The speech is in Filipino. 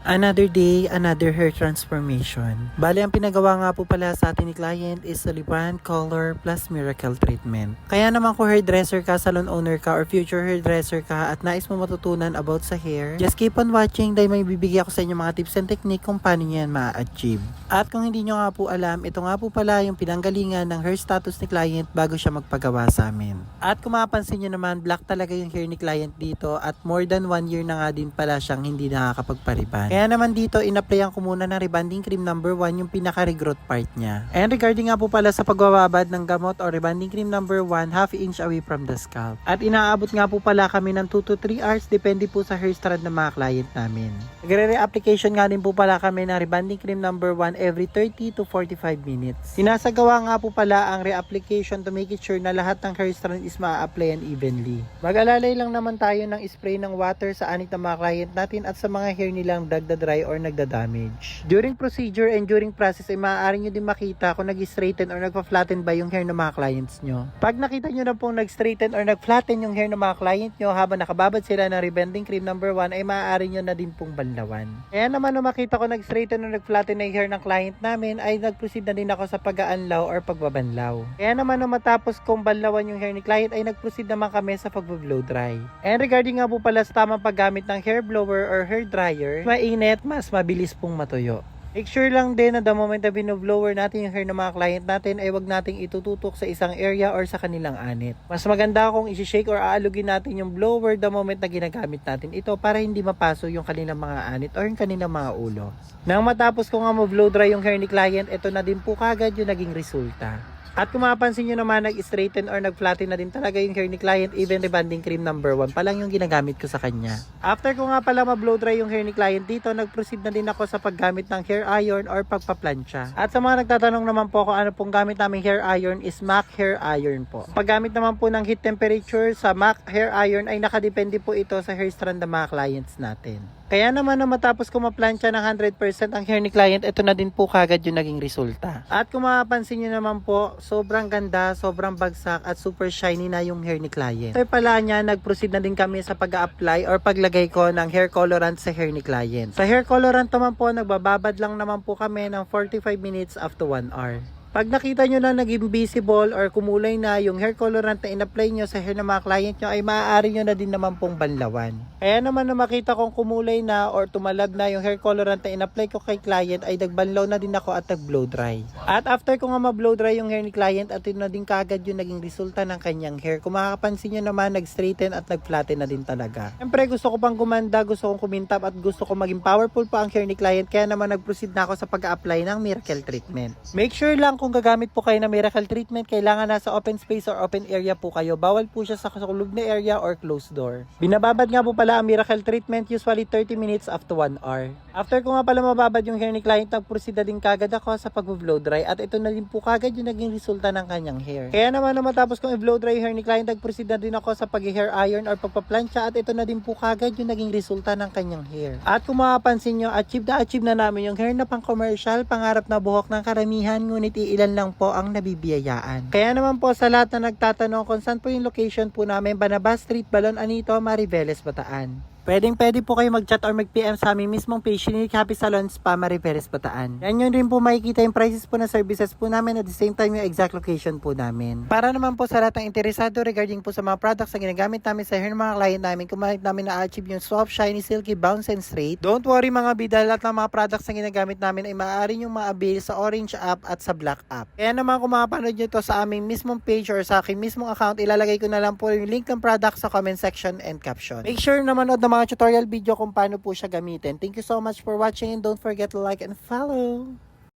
Another day, another hair transformation. Bali, ang pinagawa nga po pala sa atin ni client is Librand Color plus Miracle Treatment. Kaya naman kung hairdresser ka, salon owner ka, or future hairdresser ka at nais mo matutunan about sa hair, just keep on watching dahil may bibigyan ko sa inyo mga tips and technique kung paano nyo yan ma-achieve. At kung hindi nyo nga po alam, ito nga po pala yung pinanggalingan ng hair status ni client bago siya magpagawa sa amin. At kung mapapansin nyo naman, black talaga yung hair ni client dito at more than 1 year na nga din pala siyang hindi nakakapagpariban. Kaya naman dito, in-applyan ko muna ng rebonding cream number 1 yung pinaka-regrowth part niya. And regarding nga po pala sa pagbababad ng gamot o rebonding cream number 1, half inch away from the scalp. At inaabot nga po pala kami ng 2 to 3 hours depende po sa hair strand ng mga client namin. Nagre-re-application nga din po pala kami ng rebonding cream number 1 every 30 to 45 minutes. Sinasagawa nga po pala ang re-application to make it sure na lahat ng hair strand is ma-applyan evenly. Mag-alalay lang naman tayo ng spray ng water sa anit ng mga client natin at sa mga hair nilang nagda-dry or nagda-damage. During procedure and during process ay maaari nyo din makita kung nag-straighten or nagpa-flatten ba yung hair ng mga clients nyo. Pag nakita nyo na pong nag-straighten or nag-flatten yung hair ng mga client nyo habang nakababad sila ng rebonding cream number 1 ay maaari nyo na din pong banlawan. Kaya naman nung makita ko nag-straighten or nag-flatten na yung hair ng client namin ay nag-proceed na din ako sa pag-aanlaw or pagbabanlaw. Kaya naman nung matapos kong banlawan yung hair ni client ay nag-proceed naman kami sa pag-blow dry. And regarding nga po pala sa tamang paggamit ng hair blower or hair dryer, mainit, mas mabilis pong matuyo. Make sure lang din na the moment na binoblower natin yung hair ng mga client natin ay wag nating itututok sa isang area or sa kanilang anit. Mas maganda kung isi-shake or aalugin natin yung blower the moment na ginagamit natin ito para hindi mapaso yung kanilang mga anit or yung kanilang mga ulo. Nang matapos ko nga mo-blow dry yung hair ni client, ito na din po kagad yung naging resulta. At kung mapapansin nyo naman, nag-straighten or nag-flatten na din talaga yung hair ni client, even rebonding cream number 1 pa lang yung ginagamit ko sa kanya. After ko nga pala ma-blow dry yung hair ni client dito, nag-proceed na din ako sa paggamit ng hair iron or pagpaplansya. At sa mga nagtatanong naman po kung ano pong gamit namin hair iron is MAC hair iron po. Paggamit naman po ng heat temperature sa MAC hair iron ay nakadepende po ito sa hair strand ng mga clients natin. Kaya naman na matapos ko maplansya ng 100% ang hair ni client, ito na din po kagad yung naging resulta. At kung mapapansin nyo naman po, sobrang ganda, sobrang bagsak at super shiny na yung hair ni client. After pala niya, nag-proceed na din kami sa pag-a-apply or paglagay ko ng hair colorant sa hair ni client. Sa hair colorant naman po, nagbababad lang naman po kami ng 45 minutes up to 1 hour. Pag nakita nyo na naging visible or kumulay na yung hair colorant na in-apply nyo sa hair ng mga client nyo ay maaari nyo na din naman pong banlawan. Kaya naman na makita kong kumulay na or tumalab na yung hair colorant na in-apply ko kay client ay nagbanlaw na din ako at nag-blow dry. At after ko nga ma-blow dry yung hair ni client at yun na din kagad yung naging resulta ng kanyang hair. Kung makakapansin nyo naman, nag-straighten at nag-flatten na din talaga. Siyempre gusto ko pang gumanda, gusto kong kumintap at gusto ko maging powerful pa ang hair ni client kaya naman nag-proceed na ako sa pag-apply ng Miracle Treatment. Make sure lang kung gagamit po kayo ng Miracle Treatment, kailangan nasa open space or open area po kayo. Bawal po siya sa kulog na area or closed door. Binababad nga po pala ang Miracle Treatment usually 30 minutes up to 1 hour. After ko nga pala mababad yung hair ni client, nag-proceed na din kagad ako sa pag-blow dry at ito na din po kagad yung naging resulta ng kanyang hair. Kaya naman na matapos kong i-blow dry yung hair ni client, nag-proceed na din ako sa pag-hair iron or pagpaplansya at ito na din po kagad yung naging resulta ng kanyang hair. At kung mapapansin nyo, achieve na namin yung hair na pang commercial, pangarap na buhok ng karamihan, ngunit iilan lang po ang nabibiyayaan. Kaya naman po sa lahat na nagtatanong kung saan po yung location po namin, Banaba Street, Balon Anito, Mariveles, Bataan. Pwede po kayo mag-chat or mag-PM sa aming mismong page, Unique Happy Salon Spa, Mariveles, Bataan. Yan yun rin po makikita yung prices po na services po namin at the same time yung exact location po namin. Para naman po sa lahat ng interesado regarding po sa mga products na ginagamit namin sa hair ng mga client namin, kung bakit namin na-achieve yung soft, shiny, silky, bounce, and straight. Don't worry mga bida, lahat ng mga products na ginagamit namin ay maaari yung ma-avail sa Orange app at sa Black app. Kaya naman kung makapanood nyo to sa aming mismong page or sa aking mismong account, ilalagay ko na lang po yung link ng product sa comment section and caption. Make sure na manood ng mga tutorial video kung paano po siya gamitin. Thank you so much for watching and don't forget to like and follow.